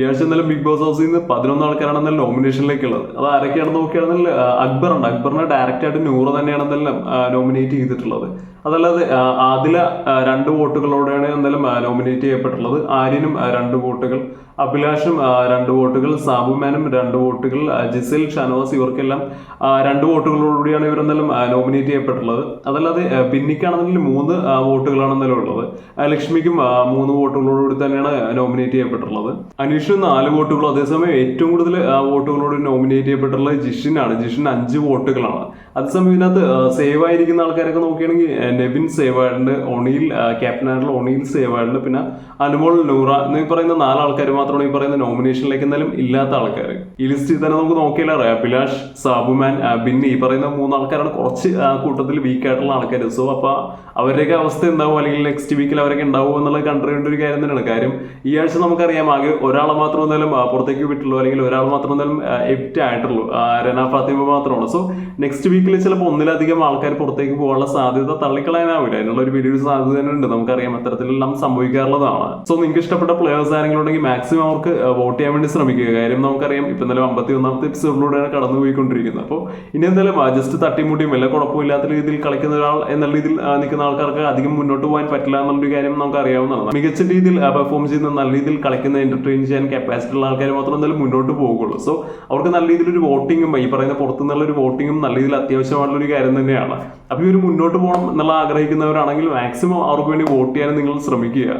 ഈ ആഴ്ച എന്തായാലും ബിഗ് ബോസ് ഹൗസിൽ നിന്ന് 11 ആൾക്കാരാണ് എന്തായാലും നോമിനേഷനിലേക്കുള്ളത്. അത് ആരൊക്കെയാണെന്ന് നോക്കുകയാണെങ്കിൽ അക്ബറുണ്ട്. അക്ബറിനെ ഡയറക്റ്റ് ആയിട്ട് നൂറ് തന്നെയാണ് എന്തായാലും നോമിനേറ്റ് ചെയ്തിട്ടുള്ളത്. അതല്ലാതെ ആദില 2 വോട്ടുകളോടെയാണ് എന്തായാലും നോമിനേറ്റ് ചെയ്യപ്പെട്ടുള്ളത്. ആര്യനും 2 വോട്ടുകൾ, അഭിലാഷും 2 വോട്ടുകൾ, സാബുമാനും 2 വോട്ടുകൾ, ജിസേൽ, ഷാനവാസ് ഇവർക്കെല്ലാം 2 വോട്ടുകളോടുകൂടിയാണ് ഇവരെന്തായാലും നോമിനേറ്റ് ചെയ്യപ്പെട്ടുള്ളത്. അതല്ലാതെ ബിന്നിക്കാണെന്നുണ്ടെങ്കിൽ 3 വോട്ടുകളാണ് എന്തായാലും ഉള്ളത്. ലക്ഷ്മിക്കും 3 വോട്ടുകളോടുകൂടി തന്നെയാണ് നോമിനേറ്റ് ചെയ്യപ്പെട്ടുള്ളത്. അനീഷിന് 4 വോട്ടുകളും. അതേസമയം ഏറ്റവും കൂടുതൽ വോട്ടുകളോട് നോമിനേറ്റ് ചെയ്യപ്പെട്ടുള്ളത് ജിഷിനാണ്. ജിഷിന് 5 വോട്ടുകളാണ്. അതേസമയം ഇതിനകത്ത് സേവ് ആയിരിക്കുന്ന ആൾക്കാരൊക്കെ നോക്കുകയാണെങ്കിൽ നെവിൻ സേവ് ആയിട്ടുണ്ട്, ഒണീൽ ക്യാപ്റ്റനായിട്ടുള്ള ഒണീൽ സേവ് ആയിട്ടുണ്ട്, പിന്നെ അനുമോൾ, നൂറ എന്നീ പറയുന്ന 4 ആൾക്കാർ മാത്രമാണ് ഈ പറയുന്ന നോമിനേഷനിലേക്ക് എന്തായാലും ഇല്ലാത്ത ആൾക്കാർ. ഈ ലിസ്റ്റിൽ തന്നെ നമുക്ക് നോക്കിയാൽ അറിയാം, അഭിലാഷ്, സാബുമാൻ, ബിന്നി ഈ പറയുന്ന 3 ആൾക്കാരാണ് കുറച്ച് കൂട്ടത്തിൽ വീക്ക് ആയിട്ടുള്ള ആൾക്കാർ. സോ അപ്പൊ അവരുടെയൊക്കെ അവസ്ഥ എന്താവും, അല്ലെങ്കിൽ നെക്സ്റ്റ് വീക്കിൽ അവരൊക്കെ ഉണ്ടാവും എന്നുള്ളത് കണ്ടറിയേണ്ട ഒരു കാര്യം തന്നെയാണ്. കാര്യം ഈ ആഴ്ച നമുക്കറിയാം ആകെ ഒരാളെ മാത്രം എന്തായാലും പുറത്തേക്ക് വിട്ടുള്ളൂ, അല്ലെങ്കിൽ ഒരാൾ മാത്രം എന്തായാലും എവിക്റ്റ് ആയിട്ടുള്ളൂ, രന ഫാത്തിമ മാത്രമാണ്. സോ നെക്സ്റ്റ് വീക്കിൽ ചിലപ്പോൾ ഒന്നിലധികം ആൾക്കാർ പുറത്തേക്ക് പോകാനുള്ള സാധ്യത തള്ളിക്കളയാനാവില്ല. അതിനുള്ള ഒരു വലിയൊരു സാധ്യത തന്നെ ഉണ്ട്. നമുക്കറിയാം അത്തരത്തിലെല്ലാം സംഭവിക്കാറുള്ളതാണ്. സോ നിങ്ങൾക്ക് ഇഷ്ടപ്പെട്ട പ്ലേയേഴ്സ് ആരെങ്കിലും ഉണ്ടെങ്കിൽ മാക്സിമം അവർക്ക് വോട്ട് ചെയ്യാൻ വേണ്ടി ശ്രമിക്കുക. കാര്യം നമുക്കറിയാം ഇപ്പൊ എന്തായാലും 51ാമത്തെ എപ്പിസോഡിലൂടെയാണ് കടന്നുപോയിക്കൊണ്ടിരിക്കുന്നത്. അപ്പോൾ ഇനി എന്തായാലും ജസ്റ്റ് തട്ടിമുട്ടിയും വല്ല കുഴപ്പമില്ലാത്ത രീതിയിൽ കളിക്കുന്ന ഒരാൾ എന്നുള്ള രീതിയിൽ നിൽക്കുന്ന ആൾക്കാർക്ക് അധികം മുന്നോട്ട് പോകാൻ പറ്റില്ല എന്നുള്ളൊരു കാര്യം നമുക്ക് അറിയാവുന്നതാണ്. മികച്ച രീതിയിൽ പെർഫോം ചെയ്യുന്ന, നല്ല രീതിയിൽ കളിക്കുന്ന, എന്റർടൈൻ ചെയ്യാൻ കപ്പാസിറ്റി ഉള്ള ആൾക്കാർ മാത്രം എന്തായാലും മുന്നോട്ട് പോകുള്ളൂ. സോ അവർക്ക് നല്ല രീതിയിലൊരു വോട്ടിങ്ങും ഈ പറയുന്ന പുറത്തുനിന്നുള്ള ഒരു വോട്ടിങ്ങും നല്ല രീതിയിൽ അത്യാവശ്യമായിട്ടുള്ള ഒരു കാര്യം തന്നെയാണ്. അപ്പോൾ ഇവർ മുന്നോട്ട് പോകണം എന്നുള്ള ആഗ്രഹിക്കുന്നവരാണെങ്കിൽ മാക്സിമം അവർക്ക് വേണ്ടി വോട്ട് ചെയ്യാൻ നിങ്ങൾ ശ്രമിക്കുക.